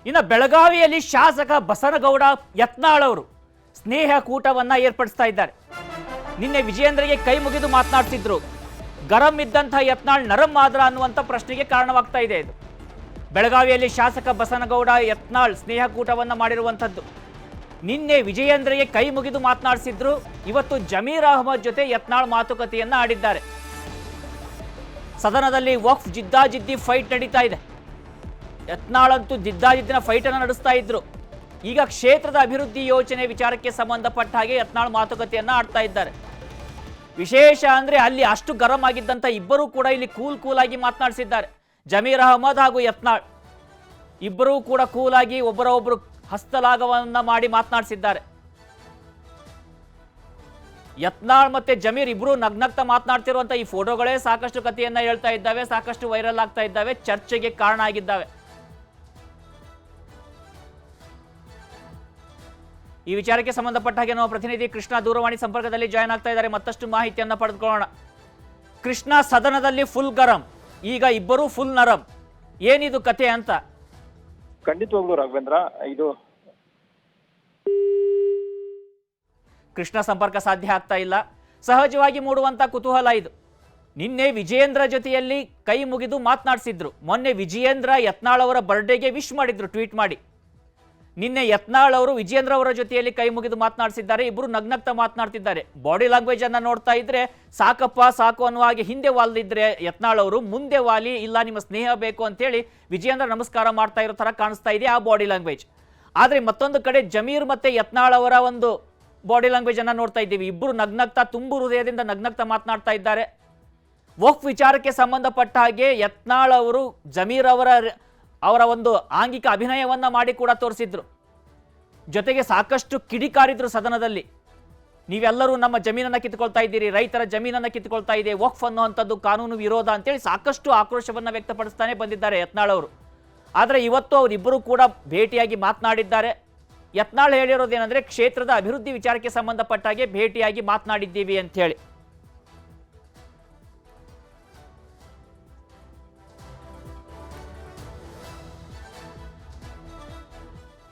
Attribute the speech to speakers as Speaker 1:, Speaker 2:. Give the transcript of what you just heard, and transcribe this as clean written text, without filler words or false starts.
Speaker 1: ಇನ್ನು ಬೆಳಗಾವಿಯಲ್ಲಿ ಶಾಸಕ ಬಸನಗೌಡ ಯತ್ನಾಳ್ ಅವರು ಸ್ನೇಹ ಕೂಟವನ್ನ ಏರ್ಪಡಿಸ್ತಾ ಇದ್ದಾರೆ. ನಿನ್ನೆ ವಿಜಯೇಂದ್ರಗೆ ಕೈ ಮುಗಿದು ಮಾತನಾಡ್ತಿದ್ರು. ಗರಂ ಇದ್ದಂಥ ಯತ್ನಾಳ್ ನರಂ ಆದ್ರ ಅನ್ನುವಂಥ ಪ್ರಶ್ನೆಗೆ ಕಾರಣವಾಗ್ತಾ ಇದೆ. ಇದು ಬೆಳಗಾವಿಯಲ್ಲಿ ಶಾಸಕ ಬಸನಗೌಡ ಯತ್ನಾಳ್ ಸ್ನೇಹ ಕೂಟವನ್ನ ಮಾಡಿರುವಂಥದ್ದು. ನಿನ್ನೆ ವಿಜಯೇಂದ್ರಗೆ ಕೈ ಮುಗಿದು ಮಾತನಾಡಿಸಿದ್ರು. ಇವತ್ತು ಜಮೀರ್ ಅಹಮದ್ ಜೊತೆ ಯತ್ನಾಳ್ ಮಾತುಕತೆಯನ್ನ ಆಡಿದ್ದಾರೆ. ಸದನದಲ್ಲಿ ವಕ್ಫ್ ಜಿದ್ದಾಜಿದ್ದಿ ಫೈಟ್ ನಡೀತಾ ಇದೆ. ಯತ್ನಾಳ್ ಅಂತೂ ಜಿದ್ದಾಜಿದ್ದಿನ ಫೈಟ್ ಅನ್ನು ನಡೆಸ್ತಾ ಇದ್ರು. ಈಗ ಕ್ಷೇತ್ರದ ಅಭಿವೃದ್ಧಿ ಯೋಜನೆ ವಿಚಾರಕ್ಕೆ ಸಂಬಂಧಪಟ್ಟ ಹಾಗೆ ಯತ್ನಾಳ್ ಮಾತುಕತೆಯನ್ನ ಆಡ್ತಾ ಇದ್ದಾರೆ. ವಿಶೇಷ ಅಂದ್ರೆ ಅಲ್ಲಿ ಅಷ್ಟು ಗರಂ ಆಗಿದ್ದಂತ ಇಬ್ಬರೂ ಕೂಡ ಇಲ್ಲಿ ಕೂಲ್ ಆಗಿ ಮಾತನಾಡಿಸಿದ್ದಾರೆ. ಜಮೀರ್ ಅಹಮದ್ ಹಾಗೂ ಯತ್ನಾಳ್ ಇಬ್ಬರೂ ಕೂಡ ಕೂಲಾಗಿ ಒಬ್ಬರೊಬ್ಬರು ಹಸ್ತಲಾಘವನ್ನ ಮಾಡಿ ಮಾತನಾಡಿಸಿದ್ದಾರೆ. ಯತ್ನಾಳ್ ಮತ್ತೆ ಜಮೀರ್ ಇಬ್ರು ನಗ್ನಗ್ತಾ ಮಾತನಾಡ್ತಿರುವಂತ ಈ ಫೋಟೋಗಳೇ ಸಾಕಷ್ಟು ಕಥೆಯನ್ನ ಹೇಳ್ತಾ ಇದ್ದಾವೆ, ಸಾಕಷ್ಟು ವೈರಲ್ ಆಗ್ತಾ ಇದ್ದಾವೆ, ಚರ್ಚೆಗೆ ಕಾರಣ ಆಗಿದ್ದಾವೆ. ಈ ವಿಚಾರಕ್ಕೆ ಸಂಬಂಧಪಟ್ಟ ಹಾಗೆ ನಾವು ಪ್ರತಿನಿಧಿ ಕೃಷ್ಣ ದೂರವಾಣಿ ಸಂಪರ್ಕದಲ್ಲಿ ಜಾಯ್ನ್ ಆಗ್ತಾ ಇದ್ದಾರೆ. ಮತ್ತಷ್ಟು ಮಾಹಿತಿಯನ್ನ ಪಡೆದುಕೊಳ್ಳೋಣ. ಕೃಷ್ಣ, ಸದನದಲ್ಲಿ ಫುಲ್ ಗರಂ, ಈಗ ಇಬ್ಬರು ಫುಲ್ ನರಂ, ಏನಿದು ಕತೆ ಅಂತ?
Speaker 2: ಖಂಡಿತವಾಗ್ಲೂ ರಾಘವೇಂದ್ರ, ಇದು
Speaker 1: ಕೃಷ್ಣ ಸಂಪರ್ಕ ಸಾಧ್ಯ ಆಗ್ತಾ ಇಲ್ಲ. ಸಹಜವಾಗಿ ಮೂಡುವಂತ ಕುತೂಹಲ ಇದು. ನಿನ್ನೆ ವಿಜಯೇಂದ್ರ ಜೊತೆಯಲ್ಲಿ ಕೈ ಮುಗಿದು ಮಾತನಾಡಿಸಿದ್ರು. ಮೊನ್ನೆ ವಿಜಯೇಂದ್ರ ಯತ್ನಾಳ್ ಅವರ ಬರ್ಡೇಗೆ ವಿಶ್ ಮಾಡಿದ್ರು ಟ್ವೀಟ್ ಮಾಡಿ. ನಿನ್ನೆ ಯತ್ನಾಳ್ ಅವರು ವಿಜಯೇಂದ್ರ ಅವರ ಜೊತೆಯಲ್ಲಿ ಕೈ ಮುಗಿದು ಮಾತನಾಡಿಸಿದ್ದಾರೆ. ಇಬ್ರು ನಗ್ನಗ್ತಾ ಮಾತನಾಡ್ತಿದ್ದಾರೆ. ಬಾಡಿ ಲ್ಯಾಂಗ್ವೇಜ್ ಅನ್ನ ನೋಡ್ತಾ ಇದ್ರೆ ಸಾಕಪ್ಪ ಸಾಕು ಅನ್ನುವ ಹಾಗೆ ಹಿಂದೆ ವಾಲಿದ್ರೆ ಯತ್ನಾಳ್ ಅವರು, ಮುಂದೆ ವಾಲಿ, ಇಲ್ಲ ನಿಮ್ಮ ಸ್ನೇಹ ಬೇಕು ಅಂತೇಳಿ ವಿಜಯೇಂದ್ರ ನಮಸ್ಕಾರ ಮಾಡ್ತಾ ಇರೋ ತರ ಕಾಣಿಸ್ತಾ ಇದೆ ಆ ಬಾಡಿ ಲ್ಯಾಂಗ್ವೇಜ್. ಆದ್ರೆ ಮತ್ತೊಂದು ಕಡೆ ಜಮೀರ್ ಮತ್ತೆ ಯತ್ನಾಳ್ ಅವರ ಒಂದು ಬಾಡಿ ಲ್ಯಾಂಗ್ವೇಜ್ ಅನ್ನ ನೋಡ್ತಾ ಇದ್ದೀವಿ. ಇಬ್ರು ನಗ್ನಗ್ತಾ, ತುಂಬು ಹೃದಯದಿಂದ ನಗ್ನಗ್ತಾ ಮಾತನಾಡ್ತಾ ಇದ್ದಾರೆ. ವಕ್ಫ್ ವಿಚಾರಕ್ಕೆ ಸಂಬಂಧಪಟ್ಟ ಹಾಗೆ ಯತ್ನಾಳ್ ಅವರು ಜಮೀರ್ ಅವರ ಒಂದು ಆಂಗಿಕ ಅಭಿನಯವನ್ನ ಮಾಡಿ ಕೂಡ ತೋರಿಸಿದ್ರು. ಜೊತೆಗೆ ಸಾಕಷ್ಟು ಕಿಡಿಕಾರಿದ್ರು ಸದನದಲ್ಲಿ. ನೀವೆಲ್ಲರೂ ನಮ್ಮ ಜಮೀನನ್ನ ಕಿತ್ಕೊಳ್ತಾ ಇದ್ದೀರಿ, ರೈತರ ಜಮೀನನ್ನ ಕಿತ್ಕೊಳ್ತಾ ಇದೆ, ವಕ್ಫ್ ಅನ್ನುವಂಥದ್ದು ಕಾನೂನು ವಿರೋಧ ಅಂತೇಳಿ ಸಾಕಷ್ಟು ಆಕ್ರೋಶವನ್ನ ವ್ಯಕ್ತಪಡಿಸ್ತಾನೆ ಬಂದಿದ್ದಾರೆ ಯತ್ನಾಳ್ ಅವರು. ಆದರೆ ಇವತ್ತು ಅವರಿಬ್ಬರು ಕೂಡ ಭೇಟಿಯಾಗಿ ಮಾತನಾಡಿದ್ದಾರೆ. ಯತ್ನಾಳ್ ಹೇಳಿರೋದೇನೆಂದ್ರೆ ಕ್ಷೇತ್ರದ ಅಭಿವೃದ್ಧಿ ವಿಚಾರಕ್ಕೆ ಸಂಬಂಧಪಟ್ಟ ಹಾಗೆ ಭೇಟಿಯಾಗಿ ಮಾತನಾಡಿದ್ದೀವಿ ಅಂತ ಹೇಳಿ.